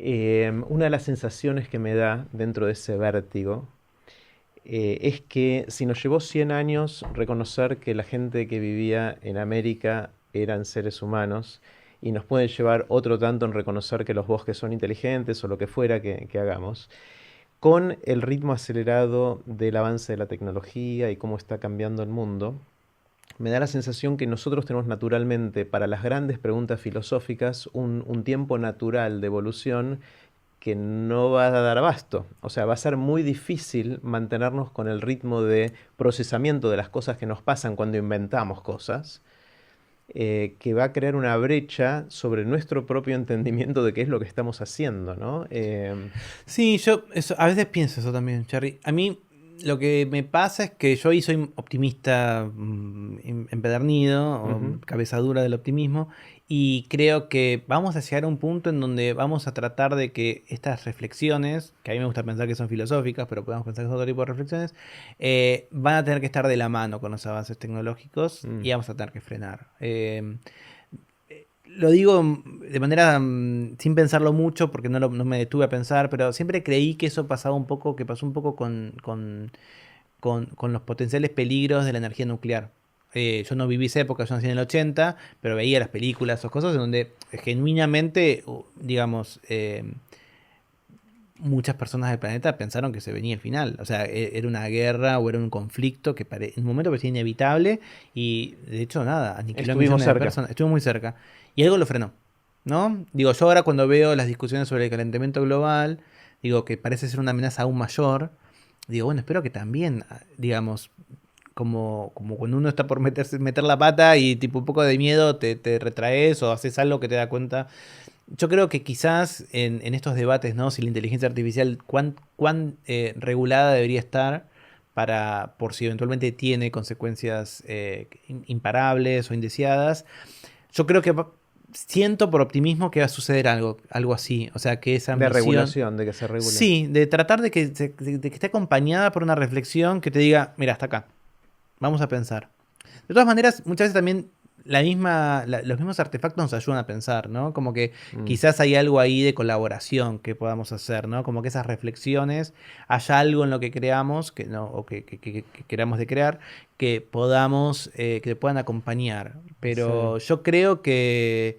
Una de las sensaciones que me da dentro de ese vértigo es que si nos llevó 100 años reconocer que la gente que vivía en América eran seres humanos, y nos puede llevar otro tanto en reconocer que los bosques son inteligentes o lo que fuera que hagamos, con el ritmo acelerado del avance de la tecnología y cómo está cambiando el mundo, me da la sensación que nosotros tenemos naturalmente para las grandes preguntas filosóficas un tiempo natural de evolución que no va a dar abasto. O sea, va a ser muy difícil mantenernos con el ritmo de procesamiento de las cosas que nos pasan cuando inventamos cosas, que va a crear una brecha sobre nuestro propio entendimiento de qué es lo que estamos haciendo, ¿no? Sí, yo a veces pienso eso también, Charlie. A mí lo que me pasa es que yo hoy soy optimista empedernido, o Ujú, cabeza dura del optimismo, y creo que vamos a llegar a un punto en donde vamos a tratar de que estas reflexiones, que a mí me gusta pensar que son filosóficas, pero podemos pensar que son otro tipo de reflexiones, van a tener que estar de la mano con los avances tecnológicos mm, y vamos a tener que frenar. Lo digo de manera sin pensarlo mucho porque no me detuve a pensar, pero siempre creí que eso pasaba un poco, que pasó un poco con los potenciales peligros de la energía nuclear. Yo no viví esa época, yo nací en el 80, pero veía las películas o cosas en donde genuinamente, digamos, muchas personas del planeta pensaron que se venía el final. O sea, era una guerra o era un conflicto que en un momento parecía inevitable y de hecho nada, aniquiló a estuvimos millones de cerca. personas. Estuvo muy cerca. Y algo lo frenó, ¿no? Digo, yo ahora cuando veo las discusiones sobre el calentamiento global, digo que parece ser una amenaza aún mayor. Digo, bueno, espero que también, digamos, como cuando uno está por meter la pata y tipo un poco de miedo te retraes o haces algo que te da cuenta. Yo creo que quizás en estos debates, ¿no? Si la inteligencia artificial, cuán regulada debería estar por si eventualmente tiene consecuencias imparables o indeseadas. Yo creo que siento por optimismo que va a suceder algo así. O sea, que esa De ambición, regulación, de que se regule. sí, de tratar de que esté acompañada por una reflexión que te diga, mira, hasta acá, vamos a pensar. De todas maneras, muchas veces también los mismos artefactos nos ayudan a pensar, ¿no? Como que Mm, quizás hay algo ahí de colaboración que podamos hacer, ¿no? Como que esas reflexiones, haya algo en lo que creamos, que no, o que queramos de crear, que podamos, que puedan acompañar. sí. Pero yo creo que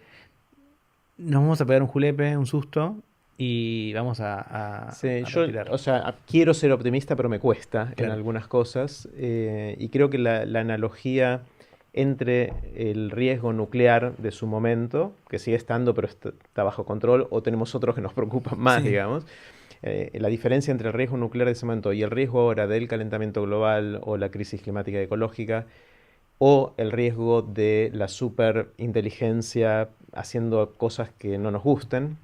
nos vamos a pegar un julepe, un susto, y vamos Sí, a yo, retirar. o sea, quiero ser optimista, pero me cuesta en Claro. algunas cosas. Y creo que la analogía entre el riesgo nuclear de su momento, que sigue estando, pero está bajo control, o tenemos otros que nos preocupan más, Sí. digamos. La diferencia entre el riesgo nuclear de ese momento y el riesgo ahora del calentamiento global o la crisis climática y ecológica, o el riesgo de la superinteligencia haciendo cosas que no nos gusten,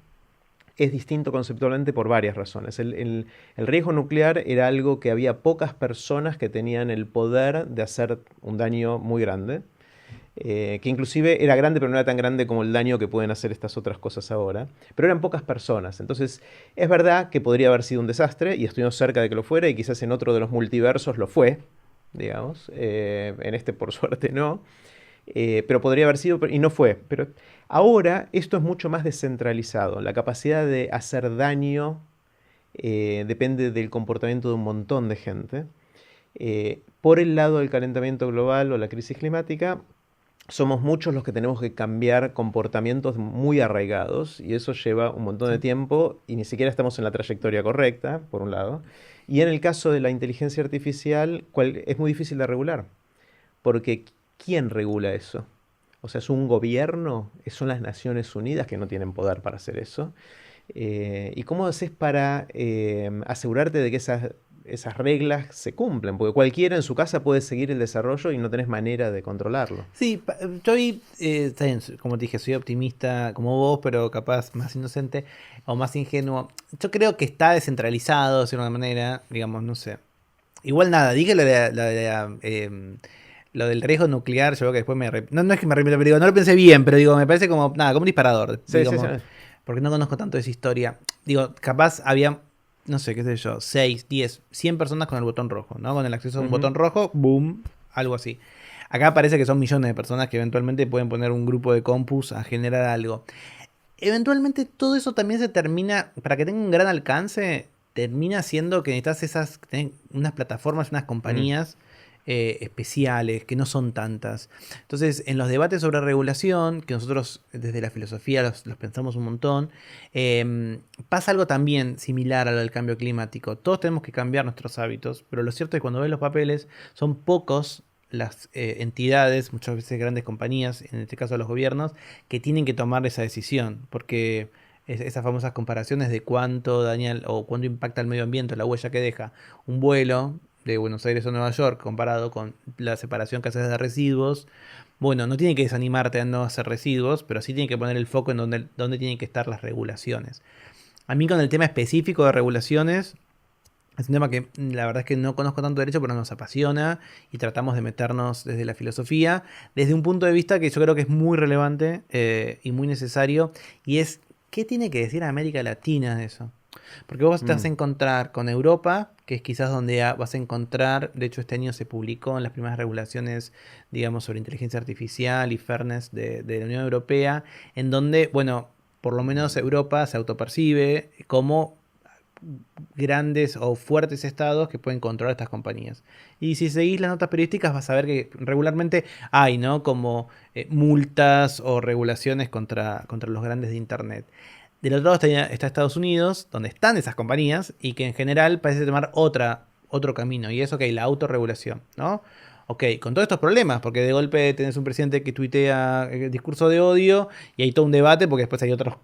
es distinto conceptualmente por varias razones. El riesgo nuclear era algo que había pocas personas que tenían el poder de hacer un daño muy grande, que inclusive era grande pero no era tan grande como el daño que pueden hacer estas otras cosas ahora, pero eran pocas personas. Entonces es verdad que podría haber sido un desastre y estuvimos cerca de que lo fuera y quizás en otro de los multiversos lo fue, digamos, en este por suerte no, pero podría haber sido y no fue. Pero ahora esto es mucho más descentralizado. La capacidad de hacer daño depende del comportamiento de un montón de gente. Por el lado del calentamiento global o la crisis climática, somos muchos los que tenemos que cambiar comportamientos muy arraigados y eso lleva un montón de Sí. tiempo y ni siquiera estamos en la trayectoria correcta, por un lado. Y en el caso de la inteligencia artificial, es muy difícil de regular, porque ¿quién regula eso? O sea, ¿es un gobierno? ¿Son las Naciones Unidas que no tienen poder para hacer eso? ¿Y cómo haces para asegurarte de que esas reglas se cumplen? Porque cualquiera en su casa puede seguir el desarrollo y no tenés manera de controlarlo. Sí, yo ahí, está bien, como te dije, soy optimista como vos, pero capaz más inocente o más ingenuo. Yo creo que está descentralizado de alguna manera, digamos, no sé. Igual nada, dije lo del riesgo nuclear, yo creo que después no es que me arrepiento, pero digo, no lo pensé bien, pero digo, me parece como, nada, como un disparador, Sí, sí, sí. digamos, porque no conozco tanto de esa historia. Digo, capaz había, no sé, qué sé yo, 6 10 100 personas con el botón rojo, ¿no? Con el acceso a un Ujú. botón rojo, boom, algo así. Acá parece que son millones de personas que eventualmente pueden poner un grupo de compus a generar algo. eventualmente todo eso también se termina, para que tenga un gran alcance, termina siendo que necesitas unas plataformas, unas Mm, compañías especiales, que no son tantas. Entonces, en los debates sobre regulación, que nosotros desde la filosofía los pensamos un montón, pasa algo también similar a lo del cambio climático. Todos tenemos que cambiar nuestros hábitos, pero lo cierto es que cuando ves los papeles, son pocos las entidades, muchas veces grandes compañías, en este caso los gobiernos, que tienen que tomar esa decisión, porque esas famosas comparaciones de cuánto daña o cuánto impacta el medio ambiente, la huella que deja un vuelo de Buenos Aires a Nueva York comparado con la separación que haces de residuos, bueno, no tiene que desanimarte a no hacer residuos, pero sí tiene que poner el foco en donde tienen que estar las regulaciones. A mí con el tema específico de regulaciones, es un tema que la verdad es que no conozco tanto derecho, pero nos apasiona y tratamos de meternos desde la filosofía, desde un punto de vista que yo creo que es muy relevante y muy necesario, y es qué tiene que decir América Latina de eso. Porque vos te vas a mm, encontrar con Europa, que es quizás donde vas a encontrar, de hecho este año se publicó en las primeras regulaciones, digamos, sobre inteligencia artificial y fairness de la Unión Europea, en donde, bueno, por lo menos Europa se autopercibe como grandes o fuertes estados que pueden controlar estas compañías. Y si seguís las notas periodísticas vas a ver que regularmente hay, ¿no? Como multas o regulaciones contra los grandes de Internet. Del otro lado está Estados Unidos, donde están esas compañías y que en general parece tomar otro camino. Y es, ok, la autorregulación, ¿no? Ok, con todos estos problemas, porque de golpe tenés un presidente que tuitea discurso de odio y hay todo un debate porque después hay otros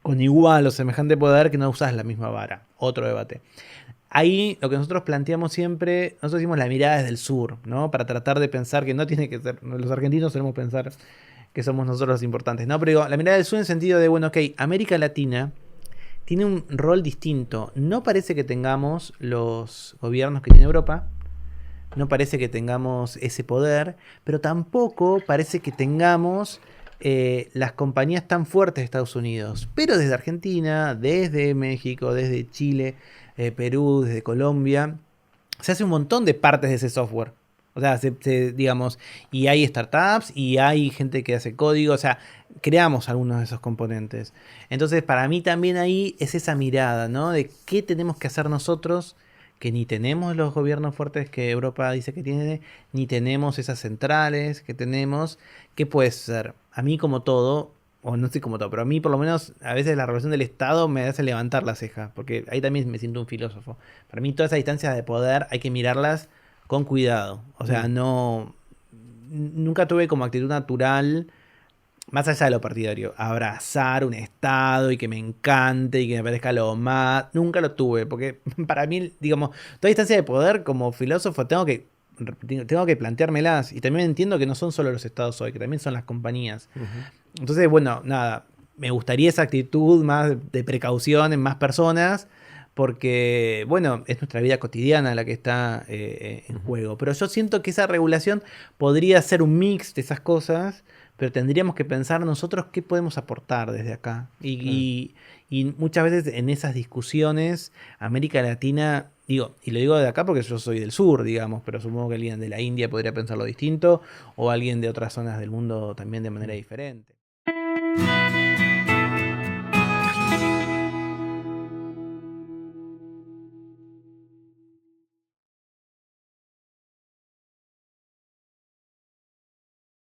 con igual o semejante poder que no usás la misma vara. Otro debate. Ahí lo que nosotros planteamos siempre, nosotros decimos la mirada desde el sur, ¿no? Para tratar de pensar que no tiene que ser, los argentinos solemos pensar que somos nosotros los importantes, ¿no? Pero digo, la mirada del sur en el sentido de, bueno, ok, América Latina tiene un rol distinto. No parece que tengamos los gobiernos que tiene Europa, no parece que tengamos ese poder, pero tampoco parece que tengamos las compañías tan fuertes de Estados Unidos. Pero desde Argentina, desde México, desde Chile, Perú, desde Colombia, se hace un montón de partes de ese software. O sea, digamos, y hay startups y hay gente que hace código, o sea, creamos algunos de esos componentes. Entonces, para mí también ahí es esa mirada, ¿no? De qué tenemos que hacer nosotros, que ni tenemos los gobiernos fuertes que Europa dice que tiene, ni tenemos esas centrales que tenemos. ¿Qué puede ser? A mí como todo, o no sé como todo, pero a mí por lo menos a veces la relación del Estado me hace levantar la ceja, porque ahí también me siento un filósofo. Para mí todas esas distancias de poder hay que mirarlas con cuidado. O sea, mm. no... Nunca tuve como actitud natural, más allá de lo partidario, abrazar un estado y que me encante y que me parezca lo más. Nunca lo tuve, porque para mí, digamos, toda distancia de poder como filósofo tengo que planteármelas. Y también entiendo que no son solo los estados hoy, que también son las compañías. Ujú. Entonces, bueno, nada, me gustaría esa actitud más de precaución en más personas, porque, bueno, es nuestra vida cotidiana la que está en Ujú. juego. Pero yo siento que esa regulación podría ser un mix de esas cosas, pero tendríamos que pensar nosotros qué podemos aportar desde acá. Mm. Y muchas veces en esas discusiones, América Latina, digo, y lo digo de acá porque yo soy del sur, digamos, pero supongo que alguien de la India podría pensarlo distinto, o alguien de otras zonas del mundo también de manera Mm. diferente.